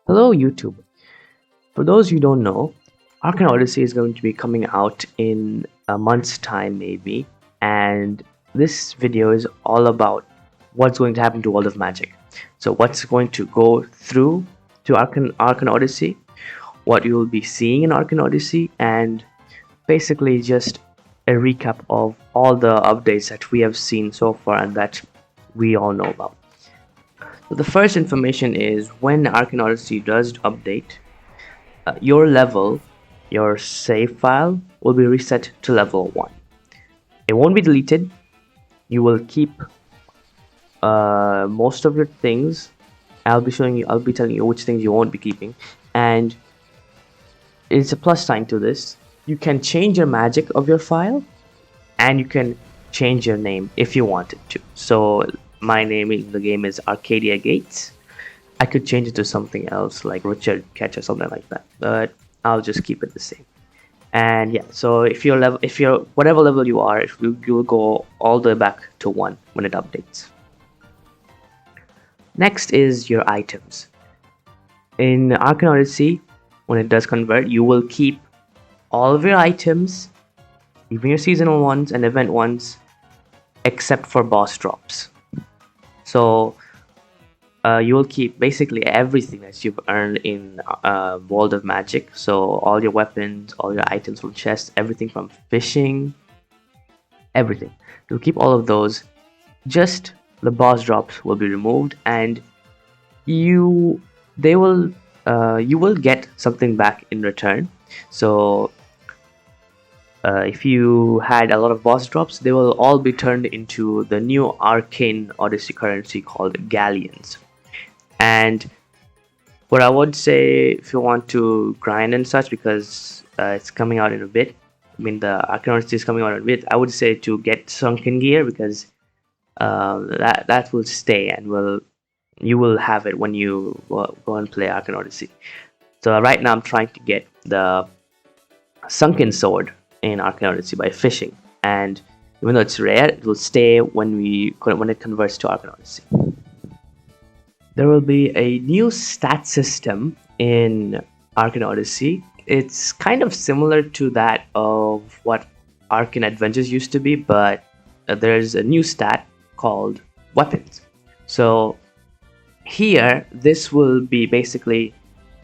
Hello YouTube. For those who don't know, Arcane Odyssey is going to be coming out in a month's time maybe, and this video is all about what's going to happen to World of Magic. So what's going to go through to Arcane Odyssey, what you will be seeing in Arcane Odyssey, and basically just a recap of all the updates that we have seen so far and that we all know about. So the first information is when Arcane Odyssey does update, your level, your save file will be reset to level 1. It won't be deleted. You will keep most of your things. I'll be telling you which things you won't be keeping, and it's a plus sign to this. You can change your magic of your file, and you can change your name if you wanted to. So my name in the game is Arcadia Gates. I could change it to something else like Richard Ketch or something like that, but I'll just keep it the same. And yeah, so if you're whatever level you are, you'll go all the way back to 1 when it updates. Next is your items. In Arcane Odyssey, when it does convert, you will keep all of your items, even your seasonal ones and event ones, except for boss drops. So you will keep basically everything that you've earned in World of Magic. So all your weapons, all your items from chests, everything from fishing, everything. You'll keep all of those. Just the boss drops will be removed, and you will get something back in return. So if you had a lot of boss drops, they will all be turned into the new Arcane Odyssey currency called galleons. And what I would say, if you want to grind and such, because it's coming out in a bit, I mean the Arcane Odyssey is coming out in a bit, I would say to get sunken gear, because that will stay and you will have it when you go and play Arcane Odyssey. So right now I'm trying to get the sunken sword in Arcane Odyssey by fishing, and even though it's rare, it will stay when it converts to Arcane Odyssey. There will be a new stat system in Arcane Odyssey. It's kind of similar to that of what Arcane Adventures used to be, but there's a new stat called weapons. So here, this will be basically,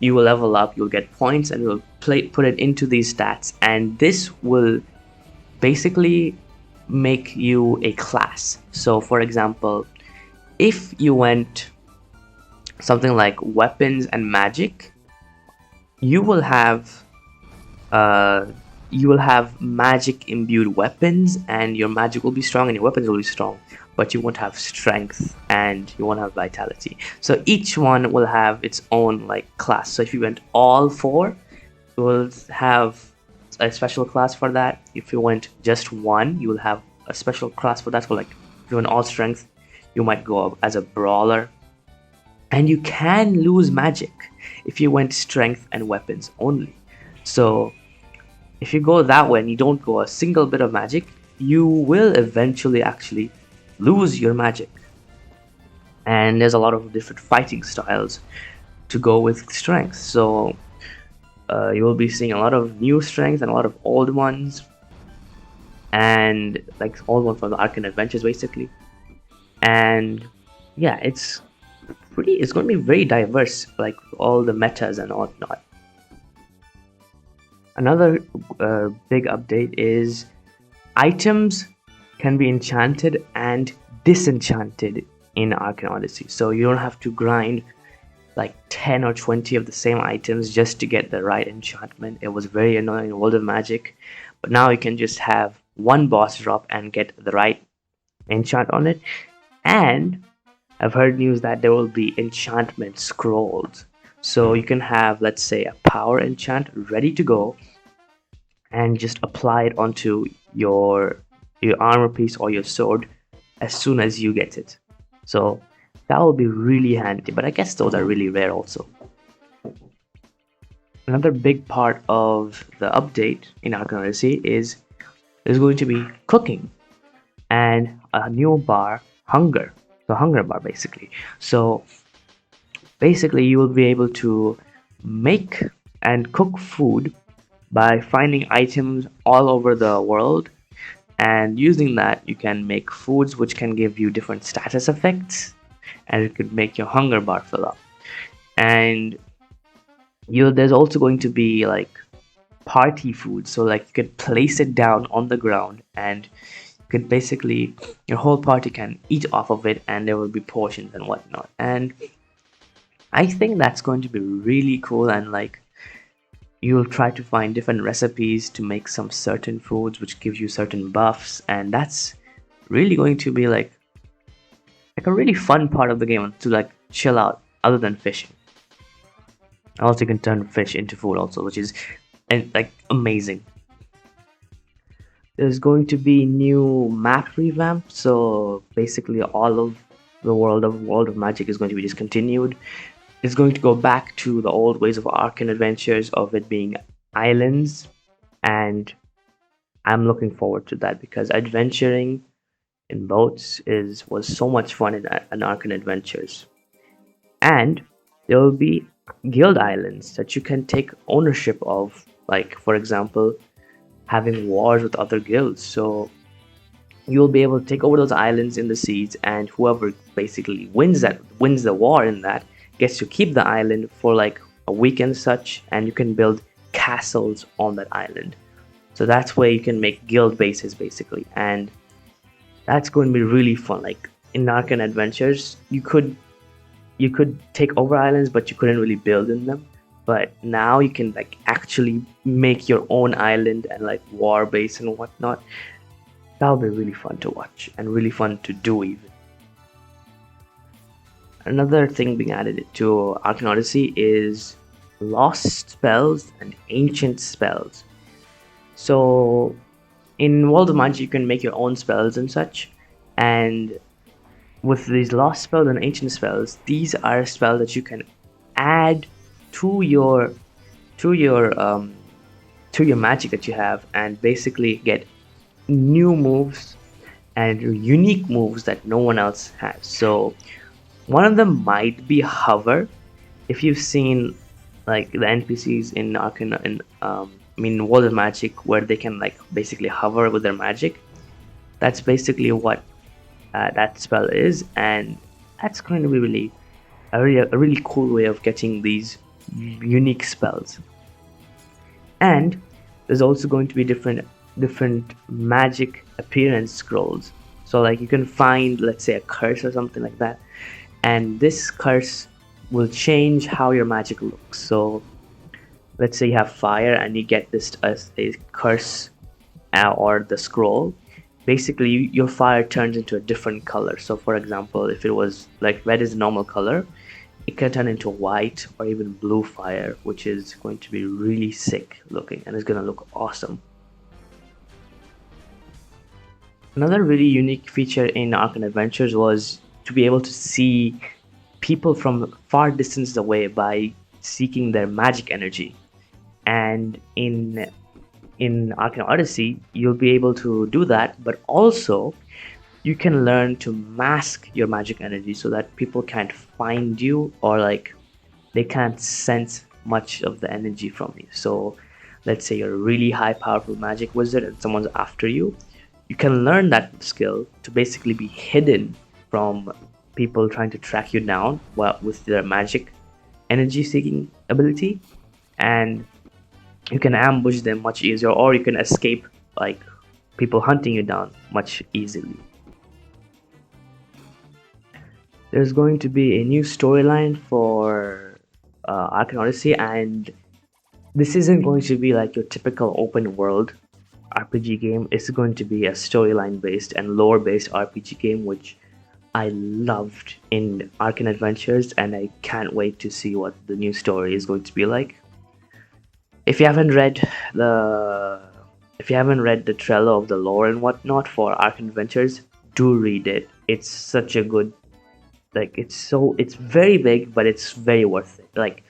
you will level up, you'll get points, and you'll put it into these stats, and this will basically make you a class. So for example, if you went something like weapons and magic, you will have magic imbued weapons, and your magic will be strong and your weapons will be strong, but you won't have strength and you won't have vitality. So each one will have its own like class. So if you went all 4, you will have a special class for that. If you went just 1, you will have a special class for that. So like if you went all strength, you might go up as a brawler. And you can lose magic if you went strength and weapons only. So if you go that way and you don't go a single bit of magic, you will eventually actually lose your magic. And there's a lot of different fighting styles to go with strength. So you will be seeing a lot of new strengths and a lot of old ones, and like old ones from the Arcane Adventures basically. And yeah, it's going to be very diverse, like all the metas and whatnot. Another big update is items can be enchanted and disenchanted in Arcane Odyssey. So you don't have to grind like 10 or 20 of the same items just to get the right enchantment. It was very annoying in World of Magic, but now you can just have one boss drop and get the right enchant on it. And I've heard news that there will be enchantment scrolls. So you can have, let's say, a power enchant ready to go and just apply it onto your armor piece or your sword as soon as you get it. So that will be really handy, but I guess those are really rare also. Another big part of the update in Arcane Odyssey is there's going to be cooking and a new bar, hunger. So hunger bar basically. So Basically, you will be able to make and cook food by finding items all over the world, and using that you can make foods which can give you different status effects, and it could make your hunger bar fill up. And there's also going to be like party food, so like you could place it down on the ground, and you could basically, your whole party can eat off of it, and there will be portions and whatnot. And I think that's going to be really cool, and like you'll try to find different recipes to make some certain foods which gives you certain buffs, and that's really going to be like a really fun part of the game to like chill out other than fishing. Also, you can turn fish into food also, which is and like amazing. There's going to be new map revamp, so basically all of the World of Magic is going to be discontinued. It's going to go back to the old ways of Arcane Adventures, of it being islands, and I'm looking forward to that because adventuring in boats is was so much fun in Arcane Adventures. And there will be guild islands that you can take ownership of, like for example, having wars with other guilds. So you'll be able to take over those islands in the seas, and whoever basically wins the war in that gets to keep the island for like a week and such, and you can build castles on that island. So that's where you can make guild bases basically, and that's going to be really fun. Like in Arcane Adventures, you could take over islands, but you couldn't really build in them. But now you can like actually make your own island and like war base and whatnot. That'll be really fun to watch and really fun to do even. Another thing being added to Arcane Odyssey is lost spells and ancient spells. So in World of Magic you can make your own spells and such, and with these lost spells and ancient spells, these are spells that you can add to your to your um to your magic that you have, and basically get new moves and unique moves that no one else has. So one of them might be hover. If you've seen like the NPCs in Arcane, World of Magic, where they can like basically hover with their magic, that's basically what that spell is, and that's going to be really cool way of getting these unique spells. And there's also going to be different magic appearance scrolls. So like you can find, let's say, a curse or something like that, and this curse will change how your magic looks. So let's say you have fire and you get this as a curse, or the scroll. Basically your fire turns into a different color. So for example, if it was like red is a normal color, it can turn into white or even blue fire, which is going to be really sick looking, and it's going to look awesome. Another really unique feature in Arcane Adventures was to be able to see people from far distances away by seeking their magic energy. And in Arcane Odyssey, you'll be able to do that, but also you can learn to mask your magic energy so that people can't find you, or like they can't sense much of the energy from you. So let's say you're a really high powerful magic wizard and someone's after you, you can learn that skill to basically be hidden from people trying to track you down with their magic energy seeking ability, and you can ambush them much easier, or you can escape like people hunting you down much easily. There's going to be a new storyline for Arcane Odyssey, and this isn't going to be like your typical open world RPG game. It's going to be a storyline based and lore based RPG game, which I loved in Arcane Adventures, and I can't wait to see what the new story is going to be like. If you haven't read the Trello of the lore and whatnot for Arcane Adventures, do read it. It's such a good, like it's very big, but it's very worth it. Like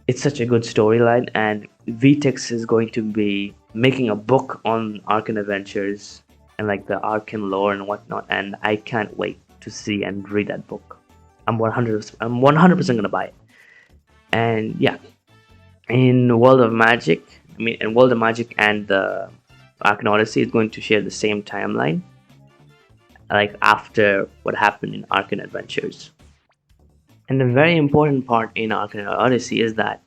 it's such a good storyline, and VTEX is going to be making a book on Arcane Adventures and like the Arcane lore and whatnot, and I can't wait to see and read that book. I'm 100% gonna buy it. And yeah, in World of Magic, in World of Magic and the Arcane Odyssey is going to share the same timeline, like after what happened in Arcane Adventures. And the very important part in Arcane Odyssey is that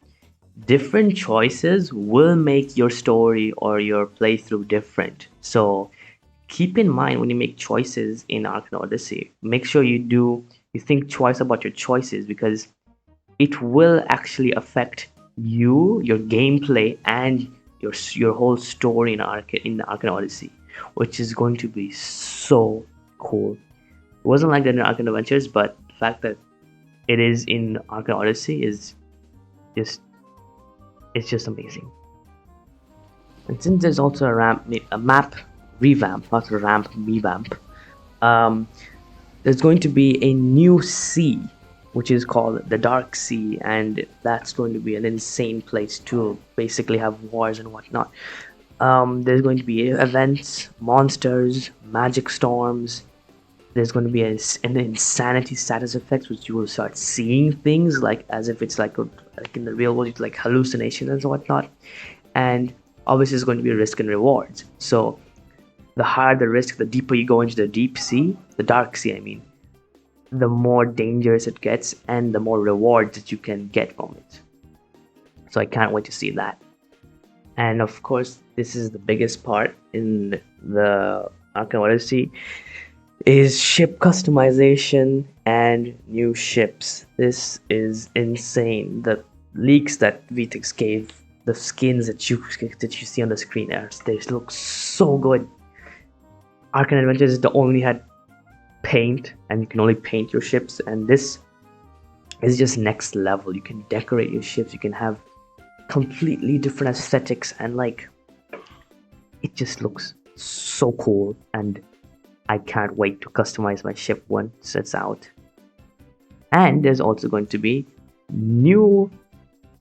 different choices will make your story or your playthrough different. So keep in mind when you make choices in Arcane Odyssey, make sure you think twice about your choices, because it will actually affect you, your gameplay, and your whole story in the Arcane Odyssey, which is going to be so cool. It wasn't like that in Arcane Adventures, but the fact that it is in Arcane Odyssey is just it's just amazing. And since there's also a map revamp, not a ramp revamp, um, there's going to be a new sea, which is called the Dark Sea, and that's going to be an insane place to basically have wars and whatnot. There's going to be events, monsters, magic storms. There's going to be an insanity status effect, which you will start seeing things like as if it's like in the real world, it's like hallucinations and whatnot. And obviously, there's going to be risk and rewards. So the higher the risk, the deeper you go into the deep sea, the dark sea, I mean, the more dangerous it gets and the more rewards that you can get from it. So I can't wait to see that. And of course, this is the biggest part in the Arcane Odyssey, is ship customization and new ships. This is insane. The leaks that VTX gave, the skins that you see on the screen, they look so good. Arcane Adventures only had paint, and you can only paint your ships, and this is just next level. You can decorate your ships, you can have completely different aesthetics, and like it just looks so cool, and I can't wait to customize my ship once it's out. And there's also going to be new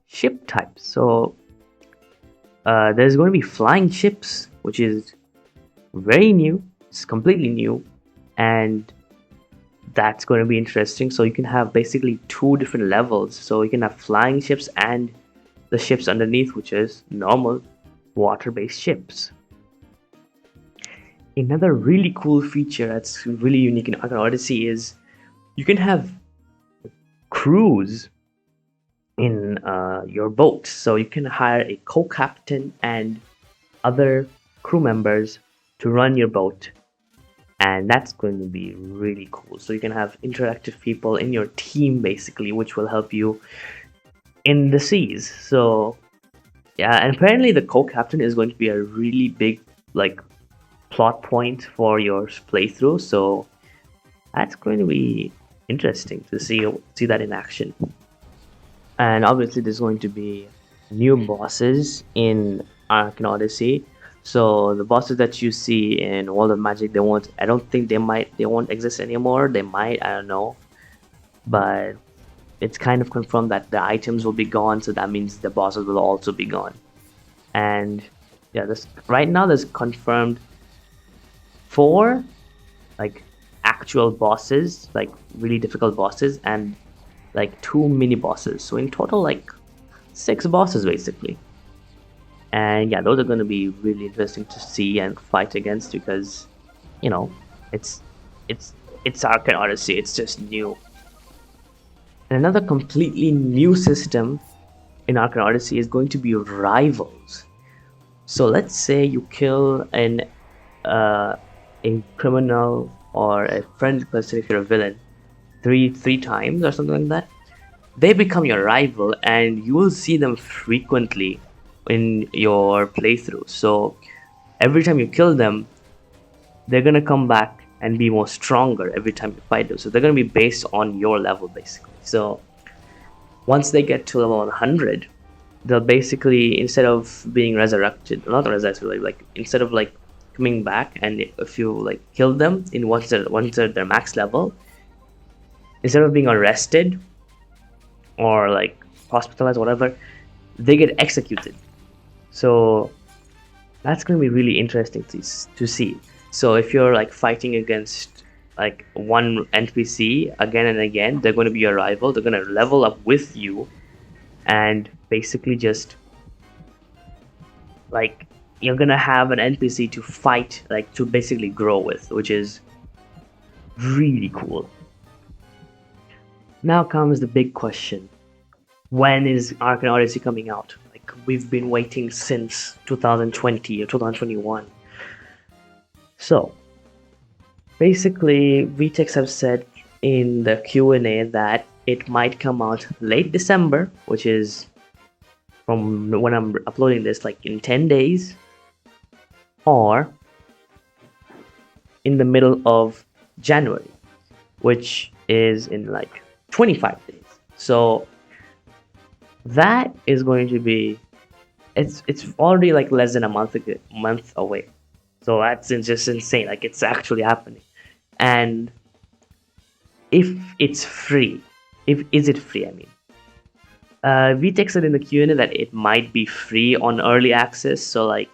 ship types. So there's going to be flying ships, which is very new. It's completely new, and that's going to be interesting. So you can have basically two different levels. So you can have flying ships and the ships underneath, which is normal water-based ships. Another really cool feature that's really unique in Arcane Odyssey is you can have crews in your boat. So you can hire a co-captain and other crew members to run your boat, and that's going to be really cool. So you can have interactive people in your team basically, which will help you in the seas. So yeah, and apparently the co-captain is going to be a really big like plot point for your playthrough, so that's going to be interesting to see that in action. And obviously there's going to be new bosses in Arcane Odyssey. So the bosses that you see in World of Magic, they won't exist anymore. They might, I don't know. But it's kind of confirmed that the items will be gone, so that means the bosses will also be gone. And yeah, right now there's confirmed 4 like actual bosses, like really difficult bosses, and like 2 mini bosses. So in total, like 6 bosses basically. And yeah, those are going to be really interesting to see and fight against, because you know it's Arcane Odyssey. It's just new. And another completely new system in Arcane Odyssey is going to be rivals. So let's say you kill a criminal or a friendly person, if you're a villain, three times or something like that. They become your rival, and you will see them frequently in your playthrough. So every time you kill them, they're gonna come back and be more stronger every time you fight them. So they're gonna be based on your level basically. So once they get to level 100, they'll basically, instead of being resurrected, not resurrected, like instead of like coming back, and if you like kill them in once they're their max level, instead of being arrested or like hospitalized, whatever, they get executed. So that's going to be really interesting to see. So if you're like fighting against like one NPC again and again, they're going to be your rival. They're going to level up with you, and basically just like you're gonna have an NPC to fight, like to basically grow with, which is really cool. Now comes the big question: when is Arcane Odyssey coming out? Like we've been waiting since 2020 or 2021. So basically, VTech have said in the Q&A that it might come out late December, which is from when I'm uploading this, like in 10 days, or in the middle of January, which is in like 25 days. So that is going to be it's already like less than a month away. So that's just insane. Like it's actually happening. And if it's free, if is it free? I mean, VTech said in the Q&A that it might be free on early access, so like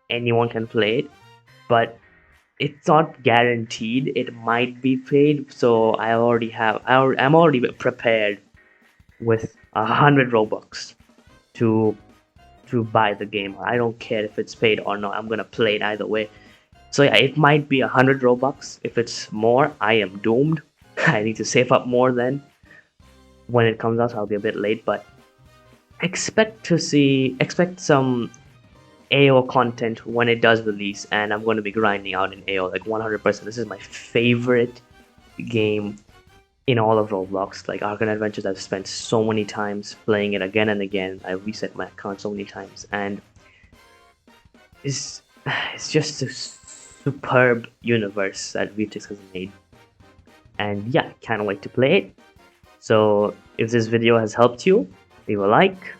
anyone can play it, but it's not guaranteed. It might be paid, so I'm already prepared with 100 Robux to buy the game. I don't care if it's paid or not. I'm gonna play it either way. So yeah, it might be 100 Robux. If it's more, I am doomed. I need to save up more then. When it comes out, I'll be a bit late, but expect some AO content when it does release, and I'm going to be grinding out in AO like 100%. This is my favorite game in all of Roblox. Like Arcane Adventures, I've spent so many times playing it again and again. I reset my account so many times, and it's it's just a superb universe that VTX has made. And yeah, can't wait to play it. So if this video has helped you, leave a like,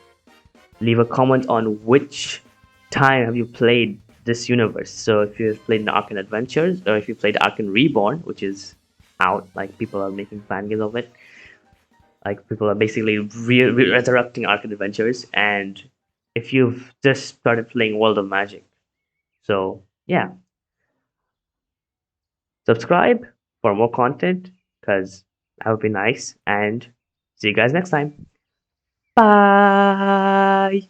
leave a comment on which time have you played this universe. So if you've played the Arcane Adventures, or if you played Arcane Reborn, which is out, like people are making fan games of it, like people are basically resurrecting Arcane Adventures, and if you've just started playing World of Magic. So yeah, subscribe for more content, because that would be nice, and see you guys next time. Bye.